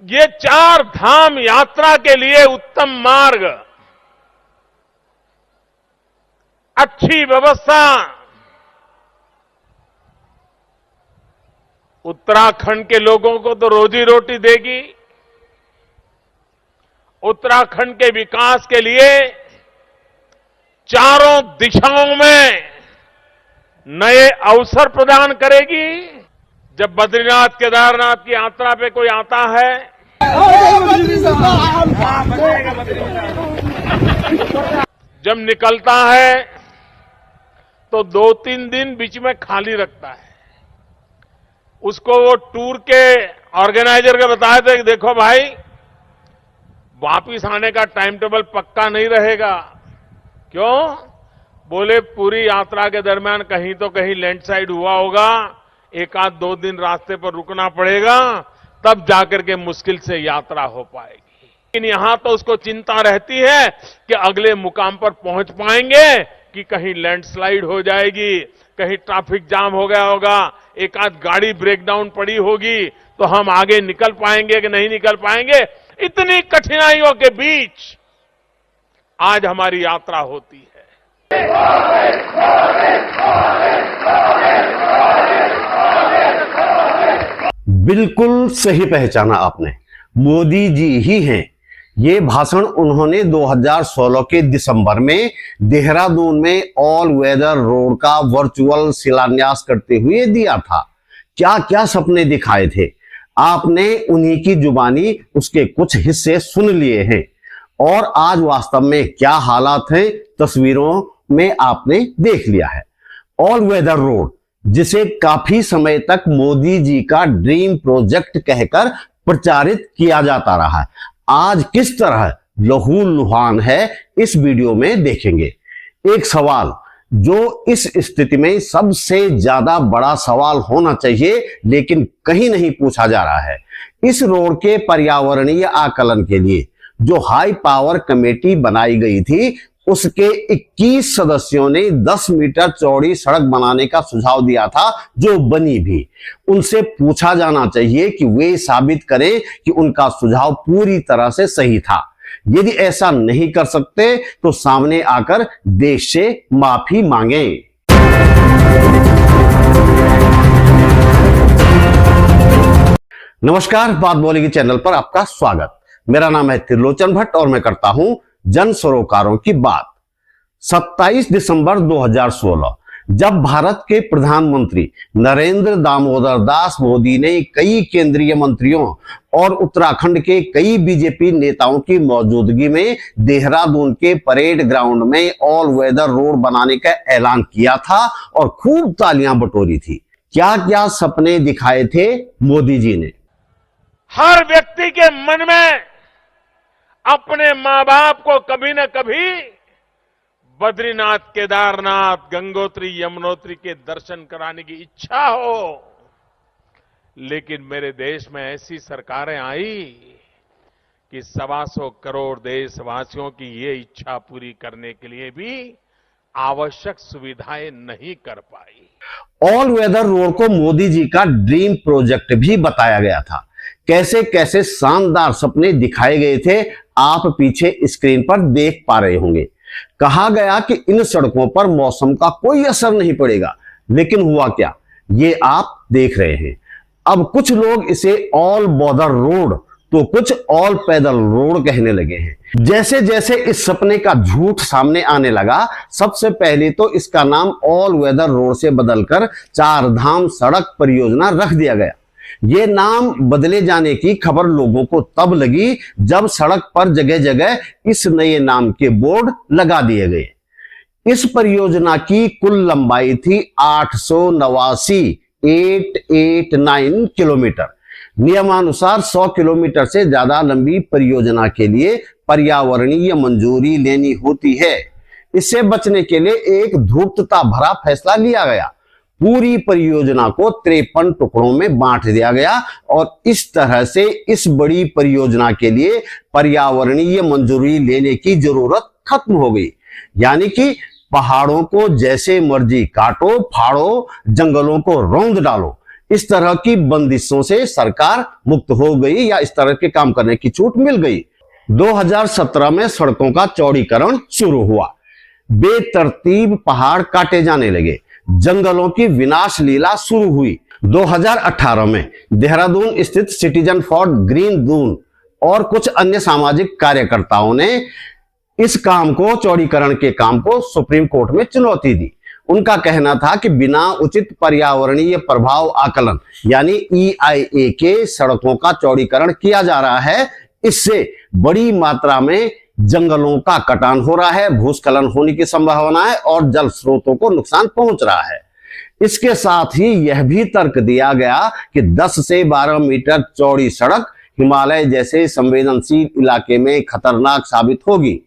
ये 4 धाम यात्रा के लिए उत्तम मार्ग, अच्छी व्यवस्था उत्तराखंड के लोगों को तो रोजी रोटी देगी। उत्तराखंड के विकास के लिए चारों दिशाओं में नए अवसर प्रदान करेगी। जब बद्रीनाथ केदारनाथ की यात्रा पे कोई आता है जब निकलता है तो 2-3 दिन बीच में खाली रखता है। उसको वो टूर के ऑर्गेनाइजर के बताए थे कि देखो भाई, वापिस आने का टाइम टेबल पक्का नहीं रहेगा। क्यों? बोले पूरी यात्रा के दरमियान कहीं तो कहीं लैंडस्लाइड हुआ होगा, 1-2 दिन रास्ते पर रुकना पड़ेगा, तब जाकर के मुश्किल से यात्रा हो पाएगी। लेकिन यहां तो उसको चिंता रहती है कि अगले मुकाम पर पहुंच पाएंगे कि कहीं लैंडस्लाइड हो जाएगी, कहीं ट्रैफिक जाम हो गया होगा, 1-आध गाड़ी ब्रेकडाउन पड़ी होगी, तो हम आगे निकल पाएंगे कि नहीं निकल पाएंगे। इतनी कठिनाइयों के बीच आज हमारी यात्रा होती है। बिल्कुल सही पहचाना आपने, मोदी जी ही हैं। ये भाषण उन्होंने 2016 के दिसंबर में देहरादून में ऑल वेदर रोड का वर्चुअल शिलान्यास करते हुए दिया था। क्या क्या सपने दिखाए थे, आपने उन्हीं की जुबानी उसके कुछ हिस्से सुन लिए हैं। और आज वास्तव में क्या हालात हैं, तस्वीरों में आपने देख लिया है। ऑल वेदर रोड, जिसे काफी समय तक मोदी जी का ड्रीम प्रोजेक्ट कहकर प्रचारित किया जाता रहा है, आज किस तरह लहूलुहान है, इस वीडियो में देखेंगे। एक सवाल जो इस स्थिति में सबसे ज्यादा बड़ा सवाल होना चाहिए, लेकिन कहीं नहीं पूछा जा रहा है। इस रोड के पर्यावरणीय आकलन के लिए जो हाई पावर कमेटी बनाई गई थी, उसके 21 सदस्यों ने 10 मीटर चौड़ी सड़क बनाने का सुझाव दिया था, जो बनी भी। उनसे पूछा जाना चाहिए कि वे साबित करें कि उनका सुझाव पूरी तरह से सही था। यदि ऐसा नहीं कर सकते तो सामने आकर देश से माफी मांगे। नमस्कार, बात बोलेगी चैनल पर आपका स्वागत। मेरा नाम है त्रिलोचन भट्ट और मैं करता हूं जन सरोकारों की बात। 27 दिसंबर 2016 जब भारत के प्रधानमंत्री नरेंद्र दामोदर दास मोदी ने कई केंद्रीय मंत्रियों और उत्तराखंड के कई बीजेपी नेताओं की मौजूदगी में देहरादून के परेड ग्राउंड में ऑल वेदर रोड बनाने का ऐलान किया था और खूब तालियां बटोरी थी। क्या क्या सपने दिखाए थे मोदी जी ने। हर व्यक्ति के मन में अपने मां बाप को कभी न कभी बद्रीनाथ, केदारनाथ, गंगोत्री, यमुनोत्री के दर्शन कराने की इच्छा हो। लेकिन मेरे देश में ऐसी सरकारें आई कि 125 करोड़ देशवासियों की ये इच्छा पूरी करने के लिए भी आवश्यक सुविधाएं नहीं कर पाई। ऑल वेदर रोड को मोदी जी का ड्रीम प्रोजेक्ट भी बताया गया था। कैसे कैसे शानदार सपने दिखाए गए थे, आप पीछे स्क्रीन पर देख पा रहे होंगे। कहा गया कि इन सड़कों पर मौसम का कोई असर नहीं पड़ेगा, लेकिन हुआ क्या, ये आप देख रहे हैं। अब कुछ लोग इसे ऑल वेदर रोड तो कुछ ऑल पैदल रोड कहने लगे हैं। जैसे जैसे इस सपने का झूठ सामने आने लगा, सबसे पहले तो इसका नाम ऑल वेदर रोड से बदलकर 4 धाम सड़क परियोजना रख दिया गया। ये नाम बदले जाने की खबर लोगों को तब लगी जब सड़क पर जगह जगह इस नए नाम के बोर्ड लगा दिए गए। इस परियोजना की कुल लंबाई थी 889 किलोमीटर। नियमानुसार 100 किलोमीटर से ज्यादा लंबी परियोजना के लिए पर्यावरणीय मंजूरी लेनी होती है। इससे बचने के लिए एक धूर्तता भरा फैसला लिया गया। पूरी परियोजना को 53 टुकड़ों में बांट दिया गया और इस तरह से इस बड़ी परियोजना के लिए पर्यावरणीय मंजूरी लेने की जरूरत खत्म हो गई। यानी कि पहाड़ों को जैसे मर्जी काटो फाड़ो, जंगलों को रौंद डालो, इस तरह की बंदिशों से सरकार मुक्त हो गई या इस तरह के काम करने की छूट मिल गई। 2017 में सड़कों का चौड़ीकरण शुरू हुआ, बेतरतीब पहाड़ काटे जाने लगे, जंगलों की विनाश लीला शुरू हुई। 2018 में देहरादून स्थित सिटीजन फॉर ग्रीन दून और कुछ अन्य सामाजिक कार्यकर्ताओं ने इस काम को, चौड़ीकरण के काम को सुप्रीम कोर्ट में चुनौती दी। उनका कहना था कि बिना उचित पर्यावरणीय प्रभाव आकलन यानी EIA के सड़कों का चौड़ीकरण किया जा रहा है। इससे बड़ी मात्रा में जंगलों का कटान हो रहा है, भूस्खलन होने की संभावना है और जल स्रोतों को नुकसान पहुंच रहा है। इसके साथ ही यह भी तर्क दिया गया कि 10 से 12 मीटर चौड़ी सड़क हिमालय जैसे संवेदनशील इलाके में खतरनाक साबित होगी।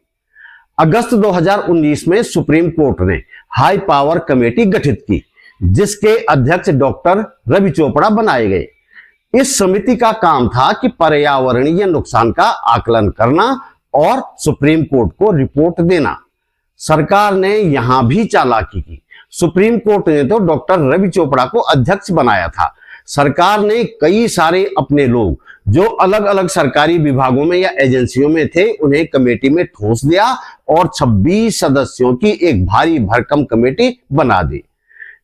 अगस्त 2019 में सुप्रीम कोर्ट ने हाई पावर कमेटी गठित की, जिसके अध्यक्ष डॉक्टर रवि चोपड़ा बनाए गए। इस समिति का काम था कि पर्यावरणीय नुकसान का आकलन करना और सुप्रीम कोर्ट को रिपोर्ट देना। सरकार ने यहां भी चालाकी की। सुप्रीम कोर्ट ने तो डॉक्टर रवि चोपड़ा को अध्यक्ष बनाया था। सरकार ने कई सारे अपने लोग जो अलग अलग सरकारी विभागों में या एजेंसियों में थे, उन्हें कमेटी में ठूंस दिया और 26 सदस्यों की एक भारी भरकम कमेटी बना दी।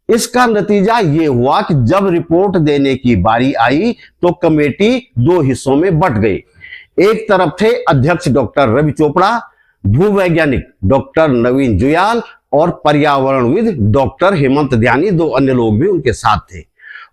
इसका नतीजा ये हुआ कि जब रिपोर्ट देने की बारी आई तो कमेटी 2 हिस्सों में बंट गई। एक तरफ थे अध्यक्ष डॉक्टर रवि चोपड़ा, भूवैज्ञानिक डॉक्टर नवीन जुयाल और पर्यावरणविद डॉक्टर हेमंत ध्यानी, 2 अन्य लोग भी उनके साथ थे।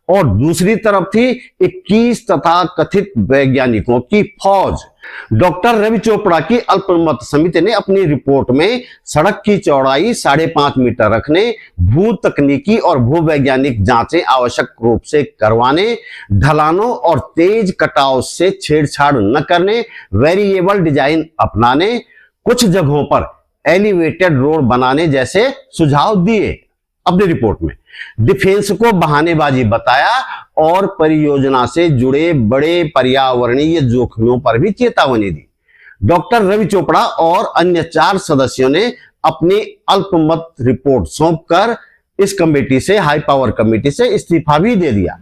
और दूसरी तरफ थी 21 तथा कथित वैज्ञानिकों की फौज। डॉक्टर रवि चोपड़ा की अल्पमत समिति ने अपनी रिपोर्ट में सड़क की चौड़ाई 5.5 मीटर रखने, भू तकनीकी और भूवैज्ञानिक जांचें आवश्यक रूप से करवाने, ढलानों और तेज कटाव से छेड़छाड़ न करने, वेरिएबल डिजाइन अपनाने, कुछ जगहों पर एलिवेटेड रोड बनाने जैसे सुझाव दिए। अपनी रिपोर्ट में डिफेंस को बहानेबाजी बताया और परियोजना से जुड़े बड़े पर्यावरणीय जोखिमों पर भी चेतावनी दी। डॉक्टर रवि चोपड़ा और अन्य 4 सदस्यों ने अपनी अल्पमत रिपोर्ट सौंपकर इस कमेटी से, हाई पावर कमेटी से इस्तीफा भी दे दिया।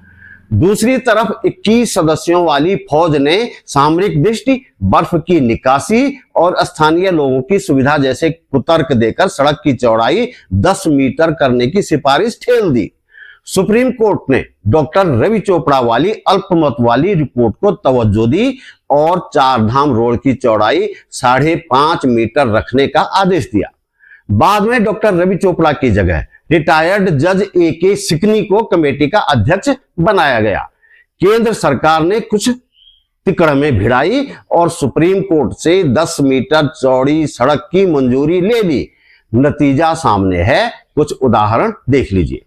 दूसरी तरफ 21 सदस्यों वाली फौज ने सामरिक दृष्टि, बर्फ की निकासी और स्थानीय लोगों की सुविधा जैसे कुतर्क देकर सड़क की चौड़ाई 10 मीटर करने की सिफारिश ठेल दी। सुप्रीम कोर्ट ने डॉक्टर रवि चोपड़ा वाली अल्पमत वाली रिपोर्ट को तवज्जो दी और 4 धाम रोड की चौड़ाई 5.5 मीटर रखने का आदेश दिया। बाद में डॉक्टर रवि चोपड़ा की जगह रिटायर्ड जज AK सिकनी को कमेटी का अध्यक्ष बनाया गया। केंद्र सरकार ने कुछ तिकड़में भिड़ाई और सुप्रीम कोर्ट से 10 मीटर चौड़ी सड़क की मंजूरी ले ली। नतीजा सामने है, कुछ उदाहरण देख लीजिए।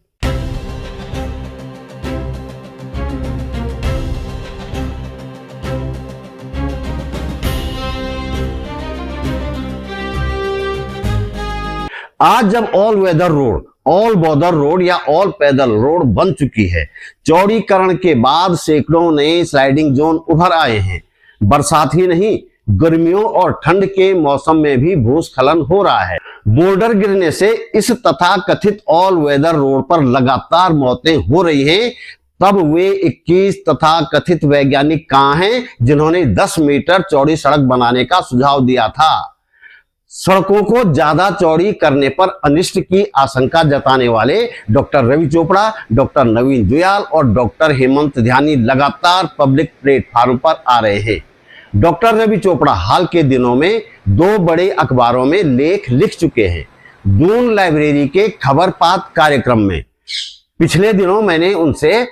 आज जब all weather road, all border road या ऑल पैदल रोड बन चुकी है, चौड़ीकरण के बाद सैकड़ों नए स्लाइडिंग जोन उभर आए हैं। बरसात ही नहीं, गर्मियों और ठंड के मौसम में भी भूस्खलन हो रहा है। बोल्डर गिरने से इस तथा कथित ऑल वेदर रोड पर लगातार मौतें हो रही हैं। तब वे 21 तथा कथित वैज्ञानिक कहां हैं जिन्होंने 10 मीटर चौड़ी सड़क बनाने का सुझाव दिया था? सड़कों को ज्यादा चौड़ी करने पर अनिष्ट की आशंका जताने वाले डॉक्टर रवि चोपड़ा, डॉक्टर नवीन जुयाल और डॉक्टर हेमंत ध्यानी लगातार पब्लिक प्लेटफॉर्म पर आ रहे हैं। डॉक्टर रवि चोपड़ा हाल के दिनों में 2 बड़े अखबारों में लेख लिख चुके हैं। दून लाइब्रेरी के खबरपात कार्यक्रम में पिछले दिनों मैंने उनसे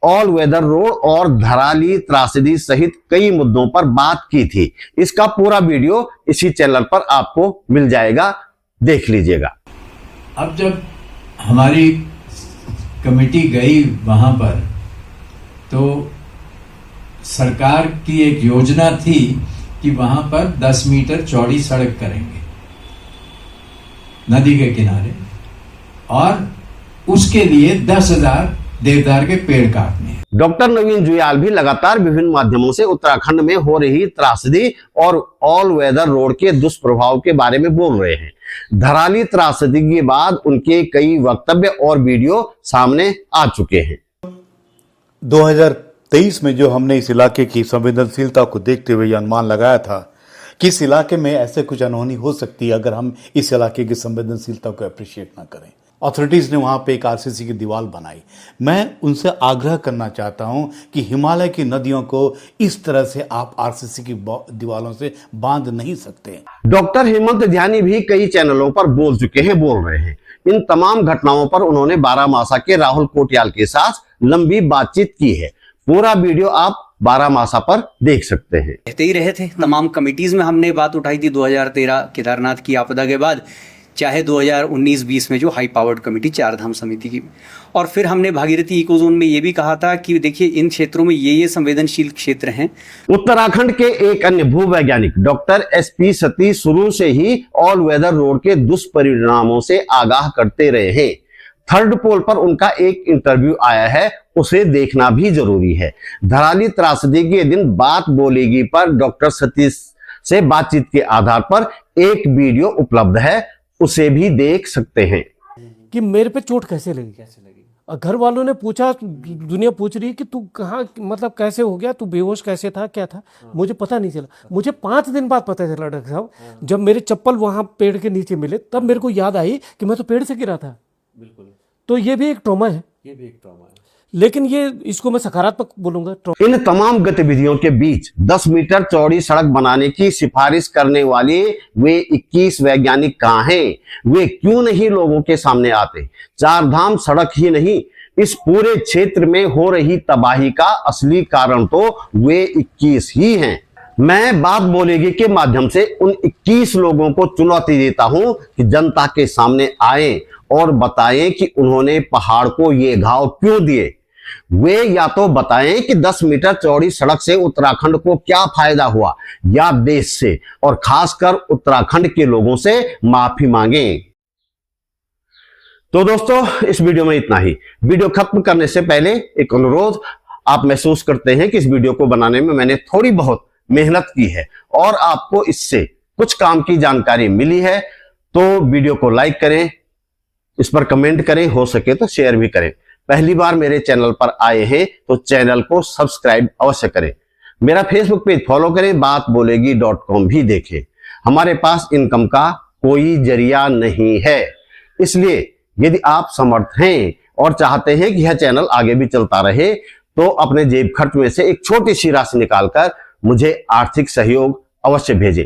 ऑल वेदर रोड और धराली त्रासदी सहित कई मुद्दों पर बात की थी। इसका पूरा वीडियो इसी चैनल पर आपको मिल जाएगा, देख लीजिएगा। अब जब हमारी कमेटी गई वहां पर, तो सरकार की एक योजना थी कि वहां पर 10 मीटर चौड़ी सड़क करेंगे नदी के किनारे, और उसके लिए 10,000 देवदार के पेड़ काटने। डॉक्टर नवीन जुयाल भी लगातार विभिन्न माध्यमों से उत्तराखंड में हो रही त्रासदी और ऑल वेदर रोड के दुष्प्रभाव के बारे में बोल रहे हैं। धराली त्रासदी के बाद उनके कई वक्तव्य और वीडियो सामने आ चुके हैं। 2023 में जो हमने इस इलाके की संवेदनशीलता को देखते हुए ये अनुमान लगाया था कि इस इलाके में ऐसे कुछ अनहोनी हो सकती है अगर हम इस इलाके की संवेदनशीलता को अप्रिशिएट ना करें। अथॉरिटीज ने वहां पे एक आरसीसी की दीवार बनाई। मैं उनसे आग्रह करना चाहता हूं कि हिमालय की नदियों को इस तरह से आप आरसीसी की दीवारों से बांध नहीं सकते। डॉक्टर हेमंत ध्यानी भी कई चैनलों पर बोल चुके हैं, बोल रहे हैं। इन तमाम घटनाओं पर उन्होंने बारामासा के राहुल कोटियाल के साथ लंबी बातचीत की है। पूरा वीडियो आप बारामासा पर देख सकते हैं। कहते ही रहे थे, तमाम कमिटीज में हमने बात उठाई थी 2013 केदारनाथ की आपदा के बाद, चाहे 2019-20 में जो हाई पावर्ड कमेटी चारधाम समिति की, और फिर हमने भागीरथी इको जोन में ये भी कहा था कि देखिए इन क्षेत्रों में ये संवेदनशील क्षेत्र हैं। उत्तराखंड के एक अन्य भूवैज्ञानिक डॉक्टर एसपी सतीश शुरू से ही ऑल वेदर रोड के दुष्परिणामों से आगाह करते रहे हैं। थर्ड पोल पर उनका एक इंटरव्यू आया है, उसे देखना भी जरूरी है। धराली त्रासदी के दिन बात बोलेगी पर डॉक्टर सतीश से बातचीत के आधार पर एक वीडियो उपलब्ध है, उसे भी देख सकते हैं। कि मेरे पे चोट कैसे लगी। और घर वालों ने पूछा, दुनिया पूछ रही कि तू कहाँ, मतलब कैसे हो गया, तू बेहोश कैसे था, क्या था, मुझे पता नहीं चला। मुझे 5 दिन बाद पता चला डॉक्टर साहब, जब मेरे चप्पल वहां पेड़ के नीचे मिले तब मेरे को याद आई कि मैं तो पेड़ से गिरा था। बिल्कुल। तो ये भी एक ट्रॉमा है, लेकिन ये इसको मैं सकारात्मक बोलूंगा। इन तमाम गतिविधियों के बीच 10 मीटर चौड़ी सड़क बनाने की सिफारिश करने वाले वे 21 वैज्ञानिक कहां हैं? वे क्यों नहीं लोगों के सामने आते? चारधाम सड़क ही नहीं, इस पूरे क्षेत्र में हो रही तबाही का असली कारण तो वे 21 ही हैं। मैं बात बोलेगी के माध्यम से उन 21 लोगों को चुनौती देता हूं कि जनता के सामने आए और बताएं कि उन्होंने पहाड़ को ये घाव क्यों दिए। वे या तो बताएं कि 10 मीटर चौड़ी सड़क से उत्तराखंड को क्या फायदा हुआ, या देश से और खासकर उत्तराखंड के लोगों से माफी मांगें। तो दोस्तों, इस वीडियो में इतना ही। वीडियो खत्म करने से पहले एक अनुरोध, आप महसूस करते हैं कि इस वीडियो को बनाने में मैंने थोड़ी बहुत मेहनत की है और आपको इससे कुछ काम की जानकारी मिली है, तो वीडियो को लाइक करें, इस पर कमेंट करें, हो सके तो शेयर भी करें। पहली बार मेरे चैनल पर आए हैं तो चैनल को सब्सक्राइब अवश्य करें। मेरा फेसबुक पेज फॉलो करें, बातबोलेगी.com भी देखें। हमारे पास इनकम का कोई जरिया नहीं है, इसलिए यदि आप समर्थ हैं और चाहते हैं कि यह चैनल आगे भी चलता रहे, तो अपने जेब खर्च में से एक छोटी सी राशि निकालकर मुझे आर्थिक सहयोग अवश्य भेजें।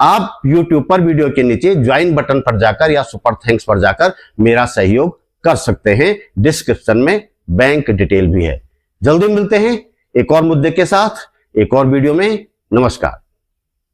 आप YouTube पर वीडियो के नीचे ज्वाइन बटन पर जाकर या सुपर थैंक्स पर जाकर मेरा सहयोग कर सकते हैं। डिस्क्रिप्शन में बैंक डिटेल भी है। जल्दी मिलते हैं एक और मुद्दे के साथ, एक और वीडियो में। नमस्कार।